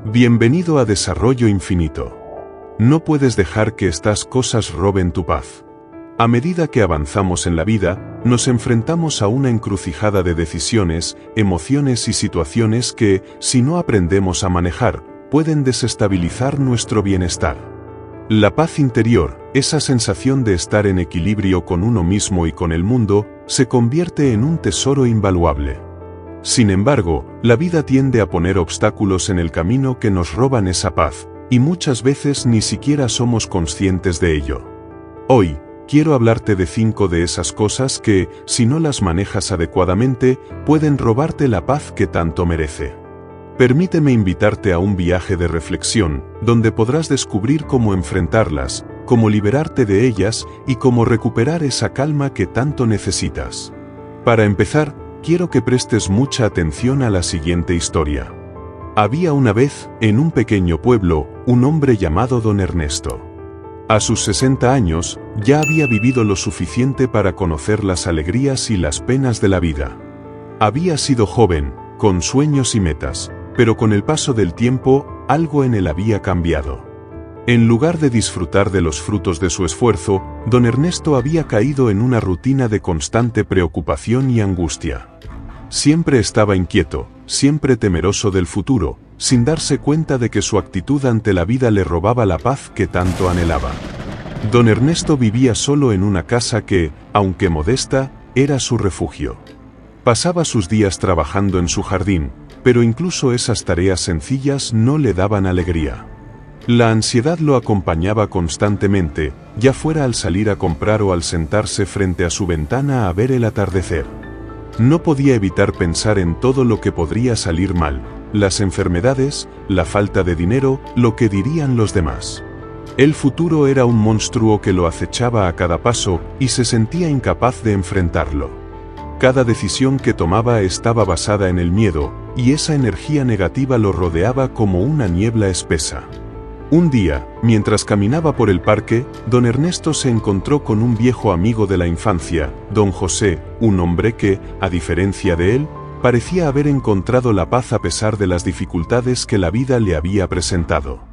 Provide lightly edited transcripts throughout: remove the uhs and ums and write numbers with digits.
Bienvenido a Desarrollo Infinito. No puedes dejar que estas cosas roben tu paz. A medida que avanzamos en la vida, nos enfrentamos a una encrucijada de decisiones, emociones y situaciones que, si no aprendemos a manejar, pueden desestabilizar nuestro bienestar. La paz interior, esa sensación de estar en equilibrio con uno mismo y con el mundo, se convierte en un tesoro invaluable. Sin embargo, la vida tiende a poner obstáculos en el camino que nos roban esa paz, y muchas veces ni siquiera somos conscientes de ello. Hoy, quiero hablarte de 5 de esas cosas que, si no las manejas adecuadamente, pueden robarte la paz que tanto merece. Permíteme invitarte a un viaje de reflexión, donde podrás descubrir cómo enfrentarlas, cómo liberarte de ellas y cómo recuperar esa calma que tanto necesitas. Para empezar, quiero que prestes mucha atención a la siguiente historia. Había una vez, en un pequeño pueblo, un hombre llamado Don Ernesto. A sus 60 años, ya había vivido lo suficiente para conocer las alegrías y las penas de la vida. Había sido joven, con sueños y metas, pero con el paso del tiempo, algo en él había cambiado. En lugar de disfrutar de los frutos de su esfuerzo, Don Ernesto había caído en una rutina de constante preocupación y angustia. Siempre estaba inquieto, siempre temeroso del futuro, sin darse cuenta de que su actitud ante la vida le robaba la paz que tanto anhelaba. Don Ernesto vivía solo en una casa que, aunque modesta, era su refugio. Pasaba sus días trabajando en su jardín, pero incluso esas tareas sencillas no le daban alegría. La ansiedad lo acompañaba constantemente, ya fuera al salir a comprar o al sentarse frente a su ventana a ver el atardecer. No podía evitar pensar en todo lo que podría salir mal, las enfermedades, la falta de dinero, lo que dirían los demás. El futuro era un monstruo que lo acechaba a cada paso y se sentía incapaz de enfrentarlo. Cada decisión que tomaba estaba basada en el miedo, y esa energía negativa lo rodeaba como una niebla espesa. Un día, mientras caminaba por el parque, Don Ernesto se encontró con un viejo amigo de la infancia, Don José, un hombre que, a diferencia de él, parecía haber encontrado la paz a pesar de las dificultades que la vida le había presentado.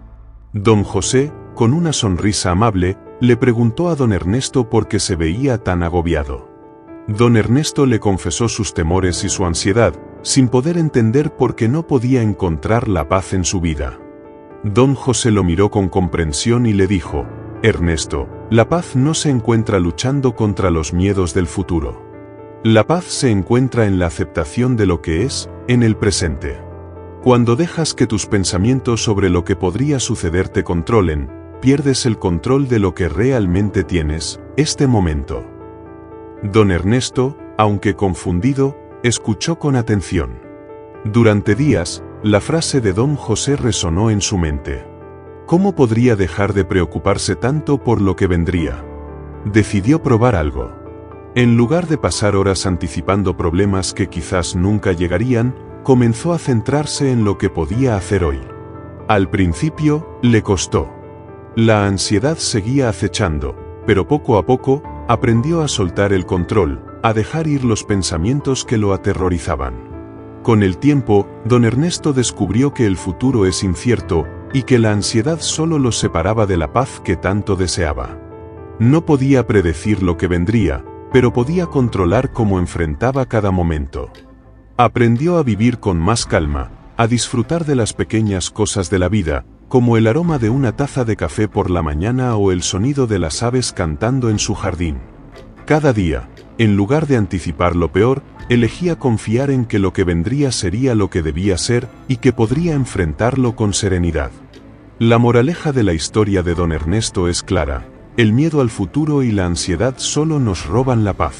Don José, con una sonrisa amable, le preguntó a Don Ernesto por qué se veía tan agobiado. Don Ernesto le confesó sus temores y su ansiedad, sin poder entender por qué no podía encontrar la paz en su vida. Don José lo miró con comprensión y le dijo: Ernesto, la paz no se encuentra luchando contra los miedos del futuro. La paz se encuentra en la aceptación de lo que es, en el presente. Cuando dejas que tus pensamientos sobre lo que podría suceder te controlen, pierdes el control de lo que realmente tienes, este momento. Don Ernesto, aunque confundido, escuchó con atención. Durante días, la frase de Don José resonó en su mente. ¿Cómo podría dejar de preocuparse tanto por lo que vendría? Decidió probar algo. En lugar de pasar horas anticipando problemas que quizás nunca llegarían, comenzó a centrarse en lo que podía hacer hoy. Al principio, le costó. La ansiedad seguía acechando, pero poco a poco, aprendió a soltar el control, a dejar ir los pensamientos que lo aterrorizaban. Con el tiempo, Don Ernesto descubrió que el futuro es incierto, y que la ansiedad solo lo separaba de la paz que tanto deseaba. No podía predecir lo que vendría, pero podía controlar cómo enfrentaba cada momento. Aprendió a vivir con más calma, a disfrutar de las pequeñas cosas de la vida, como el aroma de una taza de café por la mañana o el sonido de las aves cantando en su jardín. Cada día, en lugar de anticipar lo peor, elegía confiar en que lo que vendría sería lo que debía ser y que podría enfrentarlo con serenidad. La moraleja de la historia de Don Ernesto es clara: el miedo al futuro y la ansiedad solo nos roban la paz.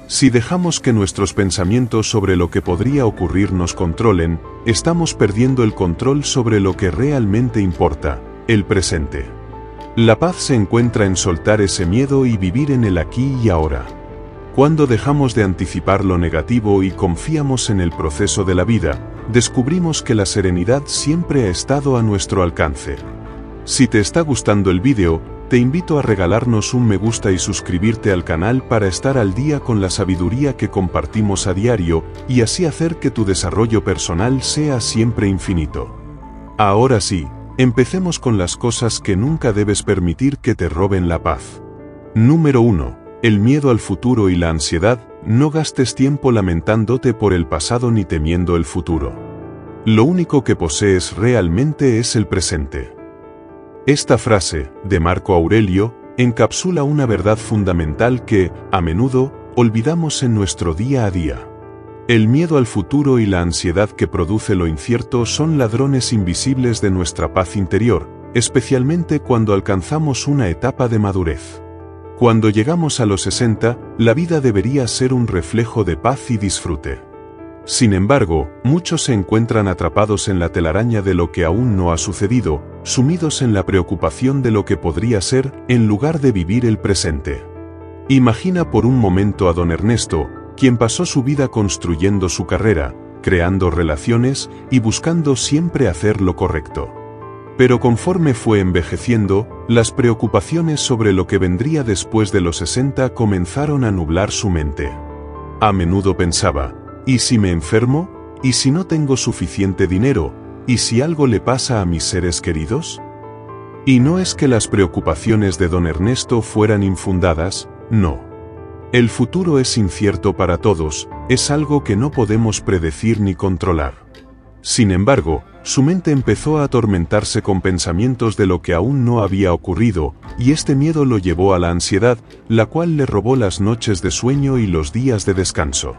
Si dejamos que nuestros pensamientos sobre lo que podría ocurrir nos controlen, estamos perdiendo el control sobre lo que realmente importa, el presente. La paz se encuentra en soltar ese miedo y vivir en el aquí y ahora. Cuando dejamos de anticipar lo negativo y confiamos en el proceso de la vida, descubrimos que la serenidad siempre ha estado a nuestro alcance. Si te está gustando el vídeo, te invito a regalarnos un me gusta y suscribirte al canal para estar al día con la sabiduría que compartimos a diario y así hacer que tu desarrollo personal sea siempre infinito. Ahora sí, empecemos con las cosas que nunca debes permitir que te roben la paz. Número 1. El miedo al futuro y la ansiedad. No gastes tiempo lamentándote por el pasado ni temiendo el futuro. Lo único que posees realmente es el presente. Esta frase, de Marco Aurelio, encapsula una verdad fundamental que, a menudo, olvidamos en nuestro día a día. El miedo al futuro y la ansiedad que produce lo incierto son ladrones invisibles de nuestra paz interior, especialmente cuando alcanzamos una etapa de madurez. Cuando llegamos a los 60, la vida debería ser un reflejo de paz y disfrute. Sin embargo, muchos se encuentran atrapados en la telaraña de lo que aún no ha sucedido, sumidos en la preocupación de lo que podría ser, en lugar de vivir el presente. Imagina por un momento a don Ernesto, quien pasó su vida construyendo su carrera, creando relaciones y buscando siempre hacer lo correcto. Pero conforme fue envejeciendo, las preocupaciones sobre lo que vendría después de los 60 comenzaron a nublar su mente. A menudo pensaba, ¿y si me enfermo? ¿Y si no tengo suficiente dinero? ¿Y si algo le pasa a mis seres queridos? Y no es que las preocupaciones de don Ernesto fueran infundadas, no. El futuro es incierto para todos, es algo que no podemos predecir ni controlar. Sin embargo, su mente empezó a atormentarse con pensamientos de lo que aún no había ocurrido, y este miedo lo llevó a la ansiedad, la cual le robó las noches de sueño y los días de descanso.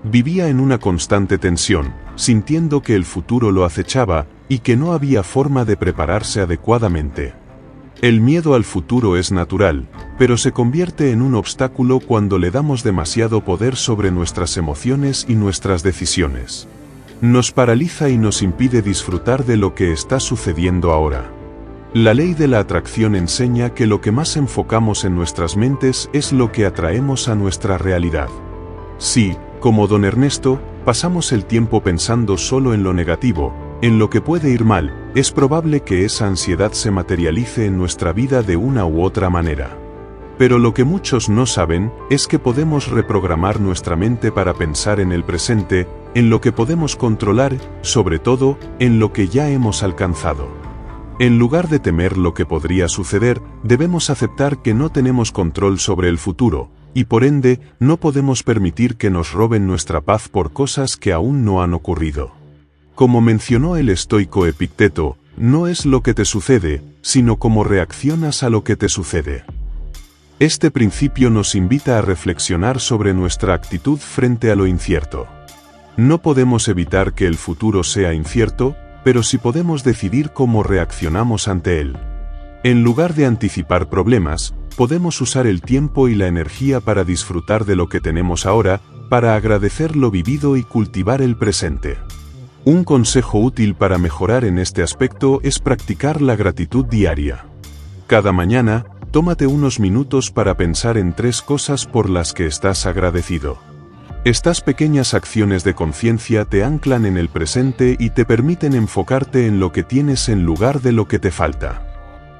Vivía en una constante tensión, sintiendo que el futuro lo acechaba, y que no había forma de prepararse adecuadamente. El miedo al futuro es natural, pero se convierte en un obstáculo cuando le damos demasiado poder sobre nuestras emociones y nuestras decisiones. Nos paraliza y nos impide disfrutar de lo que está sucediendo ahora. La ley de la atracción enseña que lo que más enfocamos en nuestras mentes es lo que atraemos a nuestra realidad. Si, como don Ernesto, pasamos el tiempo pensando solo en lo negativo, en lo que puede ir mal, es probable que esa ansiedad se materialice en nuestra vida de una u otra manera. Pero lo que muchos no saben es que podemos reprogramar nuestra mente para pensar en el presente, en lo que podemos controlar, sobre todo, en lo que ya hemos alcanzado. En lugar de temer lo que podría suceder, debemos aceptar que no tenemos control sobre el futuro, y por ende, no podemos permitir que nos roben nuestra paz por cosas que aún no han ocurrido. Como mencionó el estoico Epicteto, no es lo que te sucede, sino cómo reaccionas a lo que te sucede. Este principio nos invita a reflexionar sobre nuestra actitud frente a lo incierto. No podemos evitar que el futuro sea incierto, pero sí podemos decidir cómo reaccionamos ante él. En lugar de anticipar problemas, podemos usar el tiempo y la energía para disfrutar de lo que tenemos ahora, para agradecer lo vivido y cultivar el presente. Un consejo útil para mejorar en este aspecto es practicar la gratitud diaria. Cada mañana, tómate unos minutos para pensar en 3 cosas por las que estás agradecido. Estas pequeñas acciones de conciencia te anclan en el presente y te permiten enfocarte en lo que tienes en lugar de lo que te falta.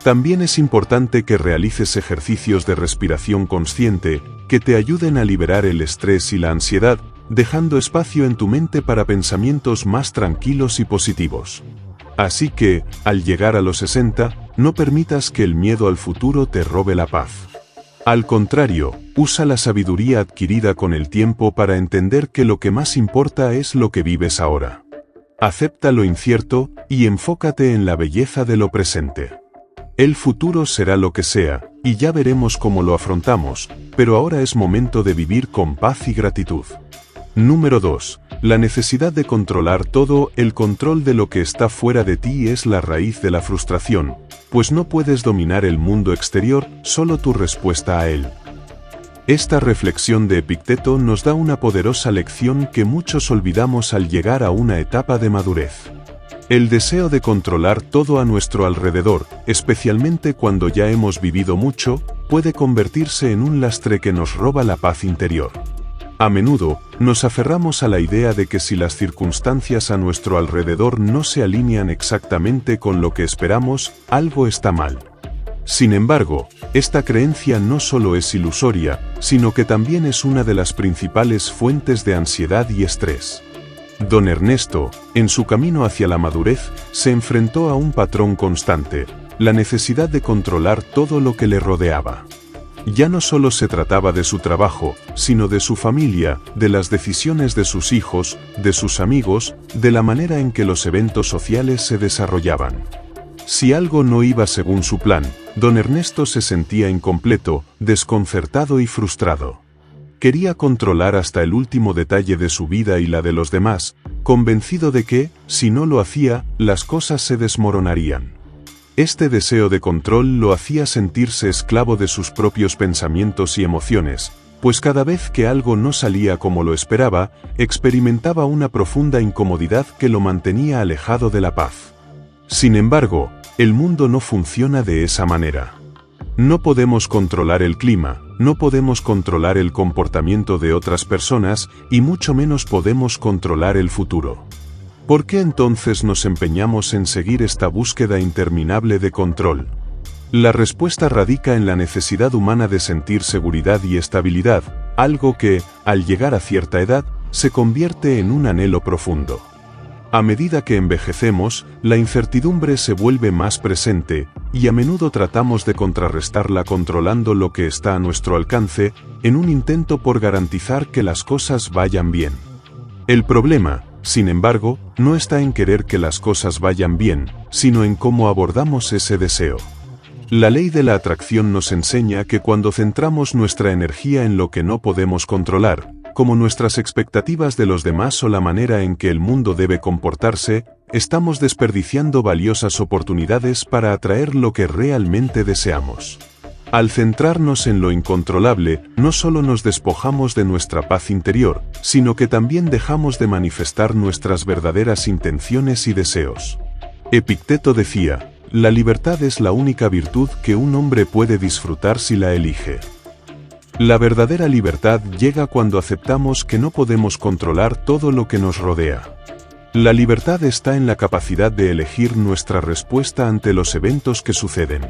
También es importante que realices ejercicios de respiración consciente que te ayuden a liberar el estrés y la ansiedad, dejando espacio en tu mente para pensamientos más tranquilos y positivos. Así que, al llegar a los 60, no permitas que el miedo al futuro te robe la paz. Al contrario, usa la sabiduría adquirida con el tiempo para entender que lo que más importa es lo que vives ahora. Acepta lo incierto y enfócate en la belleza de lo presente. El futuro será lo que sea, y ya veremos cómo lo afrontamos, pero ahora es momento de vivir con paz y gratitud. Número 2. La necesidad de controlar todo. El control de lo que está fuera de ti es la raíz de la frustración, pues no puedes dominar el mundo exterior, solo tu respuesta a él. Esta reflexión de Epicteto nos da una poderosa lección que muchos olvidamos al llegar a una etapa de madurez. El deseo de controlar todo a nuestro alrededor, especialmente cuando ya hemos vivido mucho, puede convertirse en un lastre que nos roba la paz interior. A menudo, nos aferramos a la idea de que si las circunstancias a nuestro alrededor no se alinean exactamente con lo que esperamos, algo está mal. Sin embargo, esta creencia no solo es ilusoria, sino que también es una de las principales fuentes de ansiedad y estrés. Don Ernesto, en su camino hacia la madurez, se enfrentó a un patrón constante, la necesidad de controlar todo lo que le rodeaba. Ya no solo se trataba de su trabajo, sino de su familia, de las decisiones de sus hijos, de sus amigos, de la manera en que los eventos sociales se desarrollaban. Si algo no iba según su plan, don Ernesto se sentía incompleto, desconcertado y frustrado. Quería controlar hasta el último detalle de su vida y la de los demás, convencido de que, si no lo hacía, las cosas se desmoronarían. Este deseo de control lo hacía sentirse esclavo de sus propios pensamientos y emociones, pues cada vez que algo no salía como lo esperaba, experimentaba una profunda incomodidad que lo mantenía alejado de la paz. Sin embargo, el mundo no funciona de esa manera. No podemos controlar el clima, no podemos controlar el comportamiento de otras personas y mucho menos podemos controlar el futuro. ¿Por qué entonces nos empeñamos en seguir esta búsqueda interminable de control? La respuesta radica en la necesidad humana de sentir seguridad y estabilidad, algo que, al llegar a cierta edad, se convierte en un anhelo profundo. A medida que envejecemos, la incertidumbre se vuelve más presente, y a menudo tratamos de contrarrestarla controlando lo que está a nuestro alcance, en un intento por garantizar que las cosas vayan bien. El problema, sin embargo, no está en querer que las cosas vayan bien, sino en cómo abordamos ese deseo. La ley de la atracción nos enseña que cuando centramos nuestra energía en lo que no podemos controlar, como nuestras expectativas de los demás o la manera en que el mundo debe comportarse, estamos desperdiciando valiosas oportunidades para atraer lo que realmente deseamos. Al centrarnos en lo incontrolable, no solo nos despojamos de nuestra paz interior, sino que también dejamos de manifestar nuestras verdaderas intenciones y deseos. Epicteto decía, la libertad es la única virtud que un hombre puede disfrutar si la elige. La verdadera libertad llega cuando aceptamos que no podemos controlar todo lo que nos rodea. La libertad está en la capacidad de elegir nuestra respuesta ante los eventos que suceden.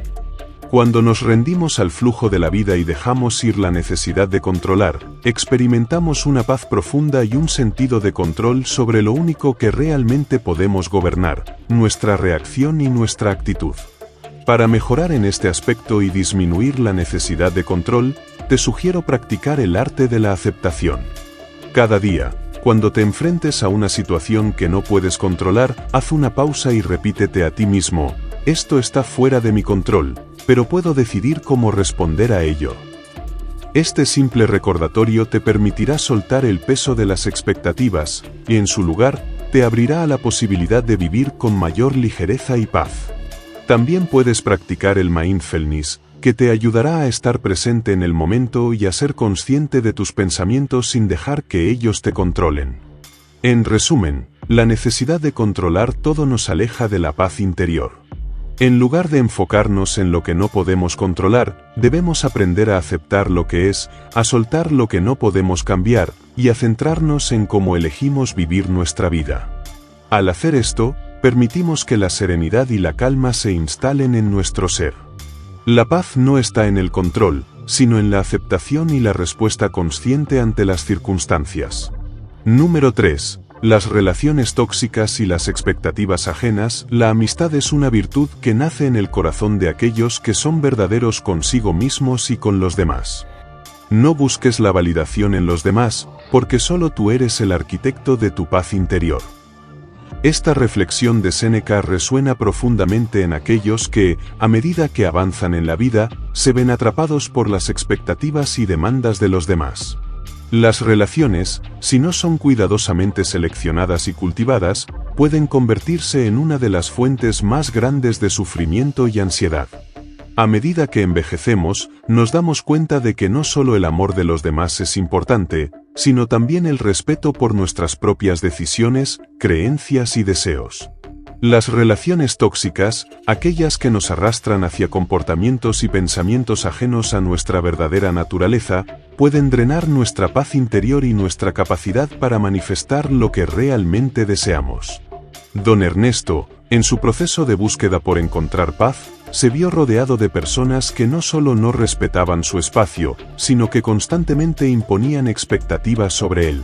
Cuando nos rendimos al flujo de la vida y dejamos ir la necesidad de controlar, experimentamos una paz profunda y un sentido de control sobre lo único que realmente podemos gobernar, nuestra reacción y nuestra actitud. Para mejorar en este aspecto y disminuir la necesidad de control, te sugiero practicar el arte de la aceptación. Cada día, cuando te enfrentes a una situación que no puedes controlar, haz una pausa y repítete a ti mismo, esto está fuera de mi control, pero puedo decidir cómo responder a ello. Este simple recordatorio te permitirá soltar el peso de las expectativas, y en su lugar, te abrirá a la posibilidad de vivir con mayor ligereza y paz. También puedes practicar el mindfulness, que te ayudará a estar presente en el momento y a ser consciente de tus pensamientos sin dejar que ellos te controlen. En resumen, la necesidad de controlar todo nos aleja de la paz interior. En lugar de enfocarnos en lo que no podemos controlar, debemos aprender a aceptar lo que es, a soltar lo que no podemos cambiar, y a centrarnos en cómo elegimos vivir nuestra vida. Al hacer esto, permitimos que la serenidad y la calma se instalen en nuestro ser. La paz no está en el control, sino en la aceptación y la respuesta consciente ante las circunstancias. Número 3. Las relaciones tóxicas y las expectativas ajenas. La amistad es una virtud que nace en el corazón de aquellos que son verdaderos consigo mismos y con los demás. No busques la validación en los demás, porque solo tú eres el arquitecto de tu paz interior. Esta reflexión de Séneca resuena profundamente en aquellos que, a medida que avanzan en la vida, se ven atrapados por las expectativas y demandas de los demás. Las relaciones, si no son cuidadosamente seleccionadas y cultivadas, pueden convertirse en una de las fuentes más grandes de sufrimiento y ansiedad. A medida que envejecemos, nos damos cuenta de que no solo el amor de los demás es importante, sino también el respeto por nuestras propias decisiones, creencias y deseos. Las relaciones tóxicas, aquellas que nos arrastran hacia comportamientos y pensamientos ajenos a nuestra verdadera naturaleza, pueden drenar nuestra paz interior y nuestra capacidad para manifestar lo que realmente deseamos. Don Ernesto, en su proceso de búsqueda por encontrar paz, se vio rodeado de personas que no solo no respetaban su espacio, sino que constantemente imponían expectativas sobre él.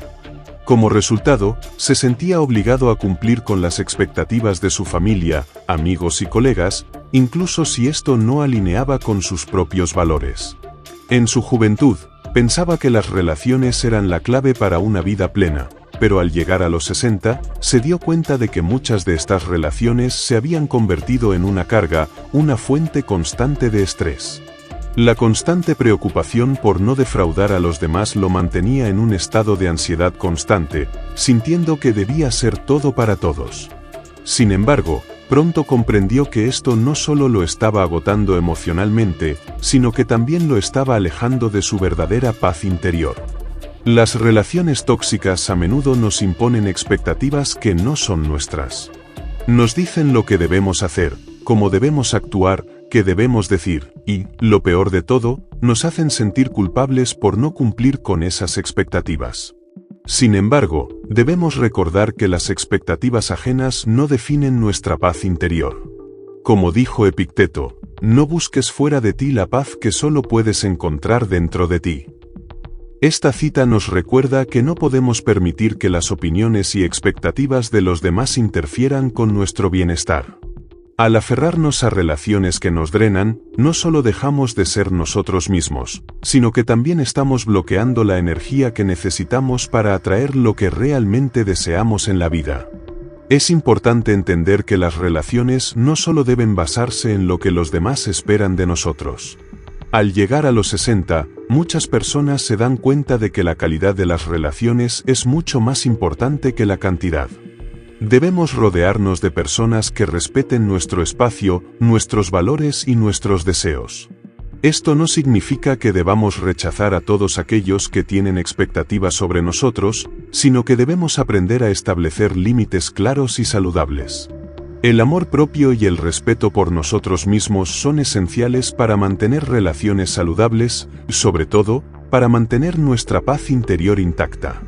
Como resultado, se sentía obligado a cumplir con las expectativas de su familia, amigos y colegas, incluso si esto no alineaba con sus propios valores. En su juventud, pensaba que las relaciones eran la clave para una vida plena, pero al llegar a los 60, se dio cuenta de que muchas de estas relaciones se habían convertido en una carga, una fuente constante de estrés. La constante preocupación por no defraudar a los demás lo mantenía en un estado de ansiedad constante, sintiendo que debía ser todo para todos. Sin embargo, pronto comprendió que esto no solo lo estaba agotando emocionalmente, sino que también lo estaba alejando de su verdadera paz interior. Las relaciones tóxicas a menudo nos imponen expectativas que no son nuestras. Nos dicen lo que debemos hacer, cómo debemos actuar, qué debemos decir, y, lo peor de todo, nos hacen sentir culpables por no cumplir con esas expectativas. Sin embargo, debemos recordar que las expectativas ajenas no definen nuestra paz interior. Como dijo Epicteto, no busques fuera de ti la paz que solo puedes encontrar dentro de ti. Esta cita nos recuerda que no podemos permitir que las opiniones y expectativas de los demás interfieran con nuestro bienestar. Al aferrarnos a relaciones que nos drenan, no solo dejamos de ser nosotros mismos, sino que también estamos bloqueando la energía que necesitamos para atraer lo que realmente deseamos en la vida. Es importante entender que las relaciones no solo deben basarse en lo que los demás esperan de nosotros. Al llegar a los 60, muchas personas se dan cuenta de que la calidad de las relaciones es mucho más importante que la cantidad. Debemos rodearnos de personas que respeten nuestro espacio, nuestros valores y nuestros deseos. Esto no significa que debamos rechazar a todos aquellos que tienen expectativas sobre nosotros, sino que debemos aprender a establecer límites claros y saludables. El amor propio y el respeto por nosotros mismos son esenciales para mantener relaciones saludables, sobre todo, para mantener nuestra paz interior intacta.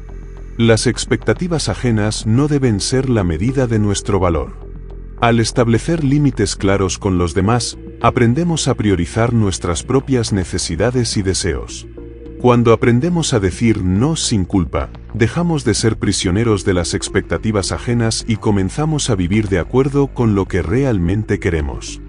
Las expectativas ajenas no deben ser la medida de nuestro valor. Al establecer límites claros con los demás, aprendemos a priorizar nuestras propias necesidades y deseos. Cuando aprendemos a decir no sin culpa, dejamos de ser prisioneros de las expectativas ajenas y comenzamos a vivir de acuerdo con lo que realmente queremos.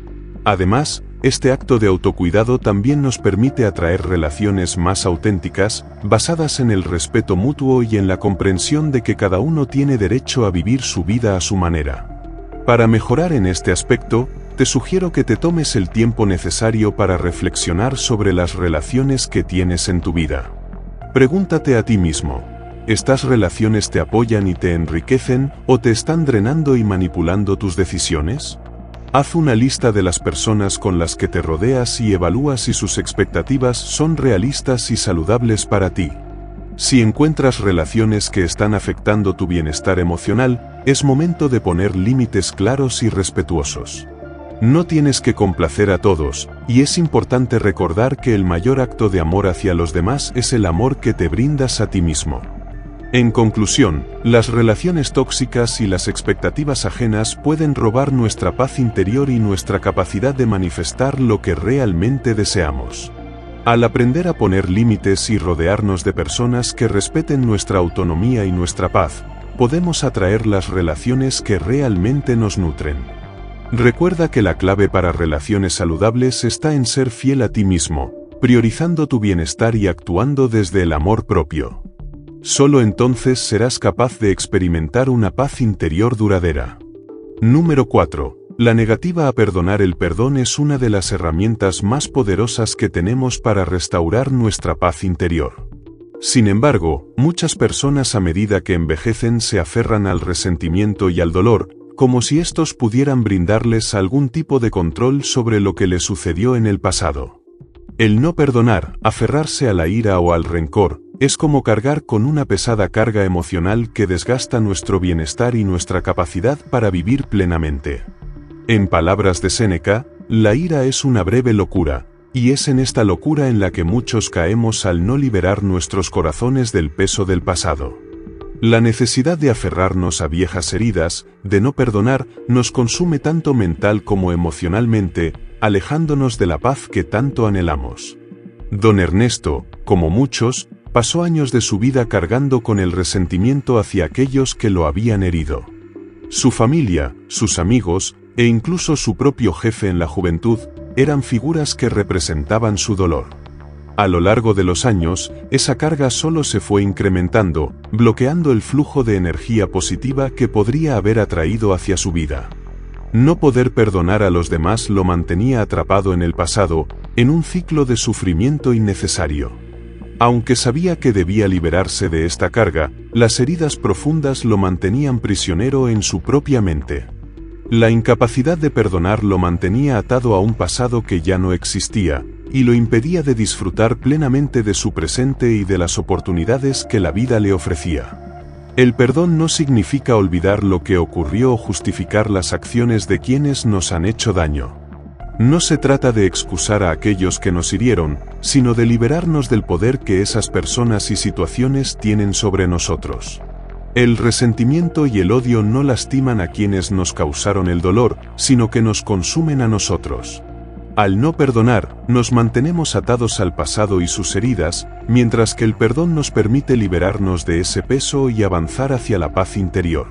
Además, este acto de autocuidado también nos permite atraer relaciones más auténticas, basadas en el respeto mutuo y en la comprensión de que cada uno tiene derecho a vivir su vida a su manera. Para mejorar en este aspecto, te sugiero que te tomes el tiempo necesario para reflexionar sobre las relaciones que tienes en tu vida. Pregúntate a ti mismo, ¿estas relaciones te apoyan y te enriquecen o te están drenando y manipulando tus decisiones? Haz una lista de las personas con las que te rodeas y evalúa si sus expectativas son realistas y saludables para ti. Si encuentras relaciones que están afectando tu bienestar emocional, es momento de poner límites claros y respetuosos. No tienes que complacer a todos, y es importante recordar que el mayor acto de amor hacia los demás es el amor que te brindas a ti mismo. En conclusión, las relaciones tóxicas y las expectativas ajenas pueden robar nuestra paz interior y nuestra capacidad de manifestar lo que realmente deseamos. Al aprender a poner límites y rodearnos de personas que respeten nuestra autonomía y nuestra paz, podemos atraer las relaciones que realmente nos nutren. Recuerda que la clave para relaciones saludables está en ser fiel a ti mismo, priorizando tu bienestar y actuando desde el amor propio. Solo entonces serás capaz de experimentar una paz interior duradera. Número 4. La negativa a perdonar. El perdón es una de las herramientas más poderosas que tenemos para restaurar nuestra paz interior. Sin embargo, muchas personas a medida que envejecen se aferran al resentimiento y al dolor, como si estos pudieran brindarles algún tipo de control sobre lo que les sucedió en el pasado. El no perdonar, aferrarse a la ira o al rencor, es como cargar con una pesada carga emocional que desgasta nuestro bienestar y nuestra capacidad para vivir plenamente. En palabras de Séneca, la ira es una breve locura, y es en esta locura en la que muchos caemos al no liberar nuestros corazones del peso del pasado. La necesidad de aferrarnos a viejas heridas, de no perdonar, nos consume tanto mental como emocionalmente, alejándonos de la paz que tanto anhelamos. Don Ernesto, como muchos, pasó años de su vida cargando con el resentimiento hacia aquellos que lo habían herido. Su familia, sus amigos, e incluso su propio jefe en la juventud, eran figuras que representaban su dolor. A lo largo de los años, esa carga solo se fue incrementando, bloqueando el flujo de energía positiva que podría haber atraído hacia su vida. No poder perdonar a los demás lo mantenía atrapado en el pasado, en un ciclo de sufrimiento innecesario. Aunque sabía que debía liberarse de esta carga, las heridas profundas lo mantenían prisionero en su propia mente. La incapacidad de perdonar lo mantenía atado a un pasado que ya no existía, y lo impedía de disfrutar plenamente de su presente y de las oportunidades que la vida le ofrecía. El perdón no significa olvidar lo que ocurrió o justificar las acciones de quienes nos han hecho daño. No se trata de excusar a aquellos que nos hirieron, sino de liberarnos del poder que esas personas y situaciones tienen sobre nosotros. El resentimiento y el odio no lastiman a quienes nos causaron el dolor, sino que nos consumen a nosotros. Al no perdonar, nos mantenemos atados al pasado y sus heridas, mientras que el perdón nos permite liberarnos de ese peso y avanzar hacia la paz interior.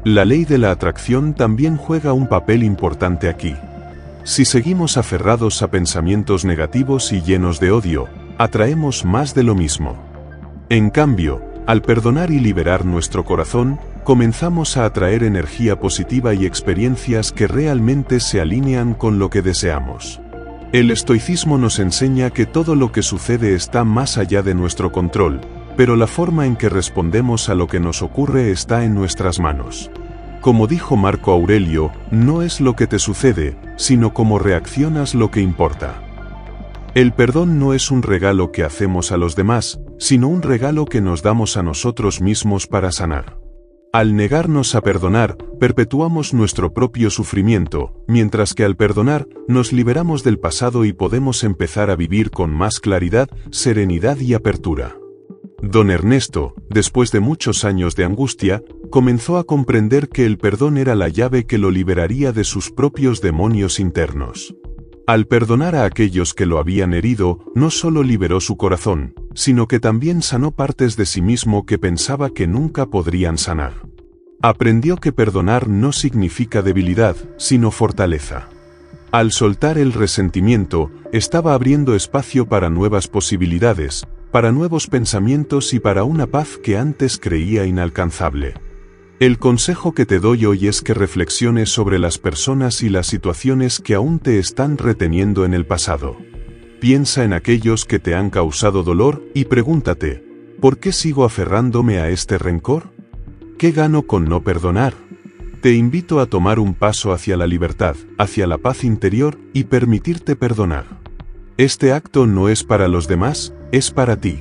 La ley de la atracción también juega un papel importante aquí. Si seguimos aferrados a pensamientos negativos y llenos de odio, atraemos más de lo mismo. En cambio, al perdonar y liberar nuestro corazón, comenzamos a atraer energía positiva y experiencias que realmente se alinean con lo que deseamos. El estoicismo nos enseña que todo lo que sucede está más allá de nuestro control, pero la forma en que respondemos a lo que nos ocurre está en nuestras manos. Como dijo Marco Aurelio, no es lo que te sucede, sino cómo reaccionas lo que importa. El perdón no es un regalo que hacemos a los demás, sino un regalo que nos damos a nosotros mismos para sanar. Al negarnos a perdonar, perpetuamos nuestro propio sufrimiento, mientras que al perdonar, nos liberamos del pasado y podemos empezar a vivir con más claridad, serenidad y apertura. Don Ernesto, después de muchos años de angustia, comenzó a comprender que el perdón era la llave que lo liberaría de sus propios demonios internos. Al perdonar a aquellos que lo habían herido, no solo liberó su corazón, sino que también sanó partes de sí mismo que pensaba que nunca podrían sanar. Aprendió que perdonar no significa debilidad, sino fortaleza. Al soltar el resentimiento, estaba abriendo espacio para nuevas posibilidades, para nuevos pensamientos y para una paz que antes creía inalcanzable. El consejo que te doy hoy es que reflexiones sobre las personas y las situaciones que aún te están reteniendo en el pasado. Piensa en aquellos que te han causado dolor y pregúntate, ¿por qué sigo aferrándome a este rencor? ¿Qué gano con no perdonar? Te invito a tomar un paso hacia la libertad, hacia la paz interior y permitirte perdonar. Este acto no es para los demás, es para ti.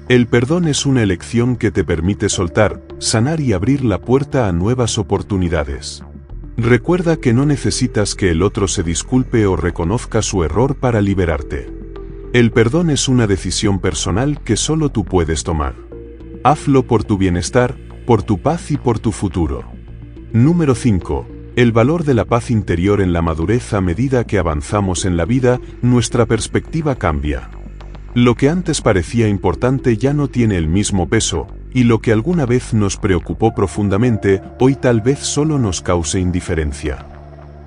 El perdón es una elección que te permite soltar, sanar y abrir la puerta a nuevas oportunidades. Recuerda que no necesitas que el otro se disculpe o reconozca su error para liberarte. El perdón es una decisión personal que solo tú puedes tomar. Hazlo por tu bienestar, por tu paz y por tu futuro. Número 5. El valor de la paz interior en la madurez. A medida que avanzamos en la vida, nuestra perspectiva cambia. Lo que antes parecía importante ya no tiene el mismo peso, y lo que alguna vez nos preocupó profundamente, hoy tal vez solo nos cause indiferencia.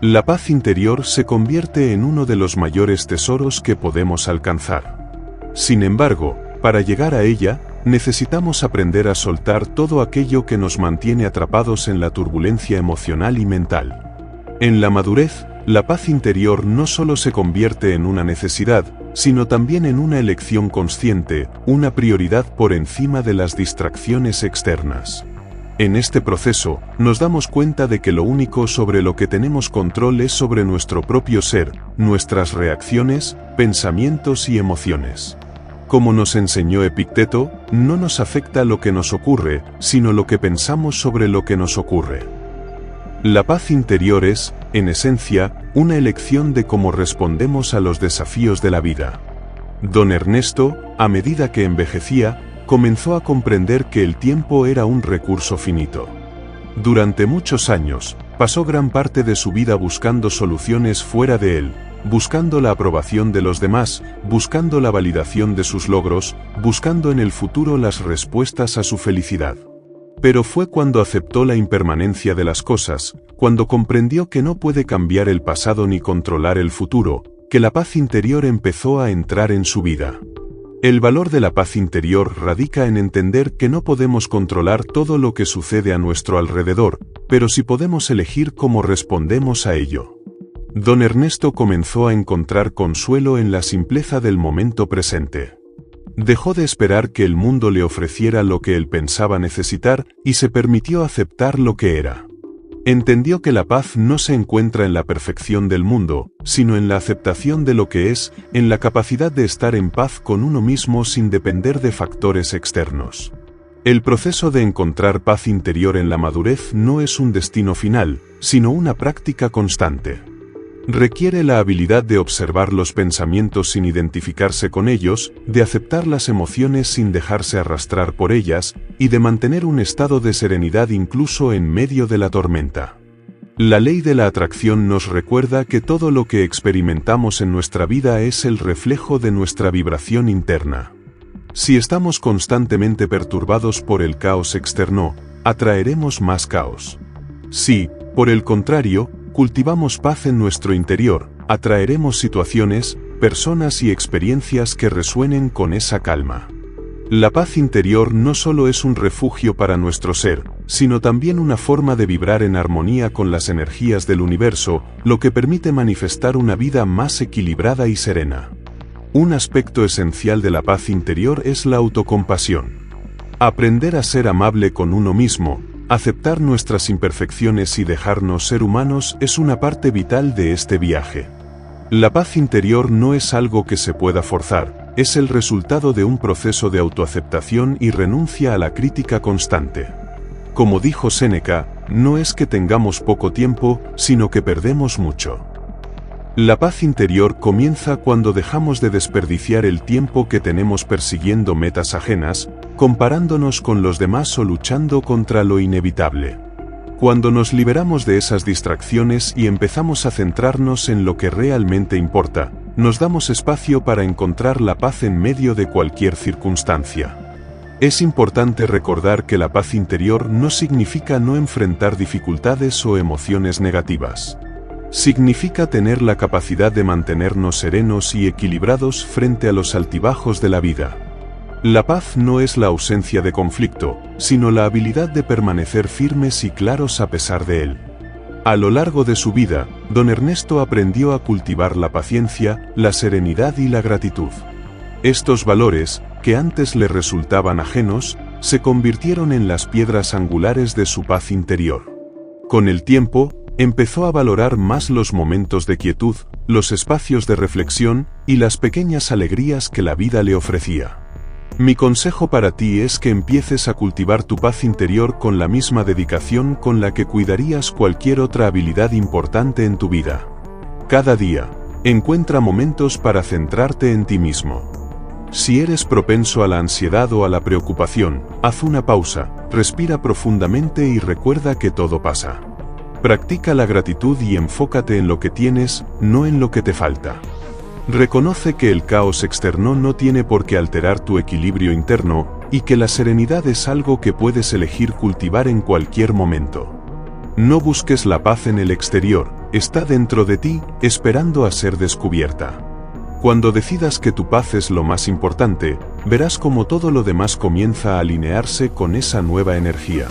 La paz interior se convierte en uno de los mayores tesoros que podemos alcanzar. Sin embargo, para llegar a ella, necesitamos aprender a soltar todo aquello que nos mantiene atrapados en la turbulencia emocional y mental. En la madurez, la paz interior no solo se convierte en una necesidad, sino también en una elección consciente, una prioridad por encima de las distracciones externas. En este proceso, nos damos cuenta de que lo único sobre lo que tenemos control es sobre nuestro propio ser, nuestras reacciones, pensamientos y emociones. Como nos enseñó Epicteto, no nos afecta lo que nos ocurre, sino lo que pensamos sobre lo que nos ocurre. La paz interior es, en esencia, una elección de cómo respondemos a los desafíos de la vida. Don Ernesto, a medida que envejecía, comenzó a comprender que el tiempo era un recurso finito. Durante muchos años, Pasó gran parte de su vida buscando soluciones fuera de él, buscando la aprobación de los demás, buscando la validación de sus logros, buscando en el futuro las respuestas a su felicidad. Pero fue cuando aceptó la impermanencia de las cosas, cuando comprendió que no puede cambiar el pasado ni controlar el futuro, que la paz interior empezó a entrar en su vida. El valor de la paz interior radica en entender que no podemos controlar todo lo que sucede a nuestro alrededor, pero sí podemos elegir cómo respondemos a ello. Don Ernesto comenzó a encontrar consuelo en la simpleza del momento presente. Dejó de esperar que el mundo le ofreciera lo que él pensaba necesitar y se permitió aceptar lo que era. Entendió que la paz no se encuentra en la perfección del mundo, sino en la aceptación de lo que es, en la capacidad de estar en paz con uno mismo sin depender de factores externos. El proceso de encontrar paz interior en la madurez no es un destino final, sino una práctica constante. Requiere la habilidad de observar los pensamientos sin identificarse con ellos, de aceptar las emociones sin dejarse arrastrar por ellas, y de mantener un estado de serenidad incluso en medio de la tormenta. La ley de la atracción nos recuerda que todo lo que experimentamos en nuestra vida es el reflejo de nuestra vibración interna. Si estamos constantemente perturbados por el caos externo, atraeremos más caos. Si, por el contrario, cultivamos paz en nuestro interior, atraeremos situaciones, personas y experiencias que resuenen con esa calma. La paz interior no solo es un refugio para nuestro ser, sino también una forma de vibrar en armonía con las energías del universo, lo que permite manifestar una vida más equilibrada y serena. Un aspecto esencial de la paz interior es la autocompasión. Aprender a ser amable con uno mismo, aceptar nuestras imperfecciones y dejarnos ser humanos es una parte vital de este viaje. La paz interior no es algo que se pueda forzar, es el resultado de un proceso de autoaceptación y renuncia a la crítica constante. Como dijo Séneca, no es que tengamos poco tiempo, sino que perdemos mucho. La paz interior comienza cuando dejamos de desperdiciar el tiempo que tenemos persiguiendo metas ajenas, comparándonos con los demás o luchando contra lo inevitable. Cuando nos liberamos de esas distracciones y empezamos a centrarnos en lo que realmente importa, nos damos espacio para encontrar la paz en medio de cualquier circunstancia. Es importante recordar que la paz interior no significa no enfrentar dificultades o emociones negativas. Significa tener la capacidad de mantenernos serenos y equilibrados frente a los altibajos de la vida. La paz no es la ausencia de conflicto, sino la habilidad de permanecer firmes y claros a pesar de él. A lo largo de su vida, don Ernesto aprendió a cultivar la paciencia, la serenidad y la gratitud. Estos valores, que antes le resultaban ajenos, se convirtieron en las piedras angulares de su paz interior. Con el tiempo, empezó a valorar más los momentos de quietud, los espacios de reflexión y las pequeñas alegrías que la vida le ofrecía. Mi consejo para ti es que empieces a cultivar tu paz interior con la misma dedicación con la que cuidarías cualquier otra habilidad importante en tu vida. Cada día, encuentra momentos para centrarte en ti mismo. Si eres propenso a la ansiedad o a la preocupación, haz una pausa, respira profundamente y recuerda que todo pasa. Practica la gratitud y enfócate en lo que tienes, no en lo que te falta. Reconoce que el caos externo no tiene por qué alterar tu equilibrio interno, y que la serenidad es algo que puedes elegir cultivar en cualquier momento. No busques la paz en el exterior, está dentro de ti, esperando a ser descubierta. Cuando decidas que tu paz es lo más importante, verás cómo todo lo demás comienza a alinearse con esa nueva energía.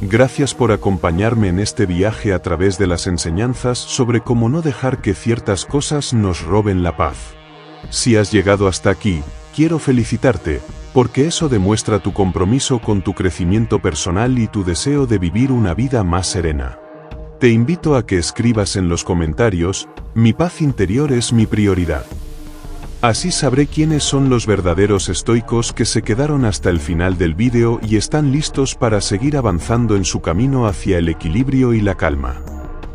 Gracias por acompañarme en este viaje a través de las enseñanzas sobre cómo no dejar que ciertas cosas nos roben la paz. Si has llegado hasta aquí, quiero felicitarte, porque eso demuestra tu compromiso con tu crecimiento personal y tu deseo de vivir una vida más serena. Te invito a que escribas en los comentarios, mi paz interior es mi prioridad. Así sabré quiénes son los verdaderos estoicos que se quedaron hasta el final del vídeo y están listos para seguir avanzando en su camino hacia el equilibrio y la calma.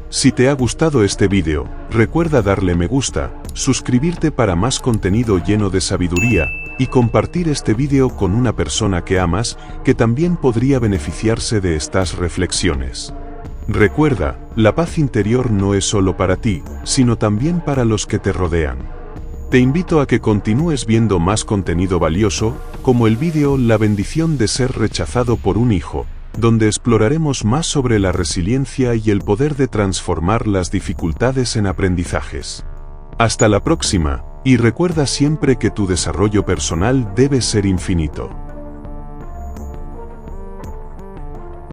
Si te ha gustado este vídeo, recuerda darle me gusta, suscribirte para más contenido lleno de sabiduría, y compartir este vídeo con una persona que amas, que también podría beneficiarse de estas reflexiones. Recuerda, la paz interior no es solo para ti, sino también para los que te rodean. Te invito a que continúes viendo más contenido valioso, como el vídeo La bendición de ser rechazado por un hijo, donde exploraremos más sobre la resiliencia y el poder de transformar las dificultades en aprendizajes. Hasta la próxima, y recuerda siempre que tu desarrollo personal debe ser infinito.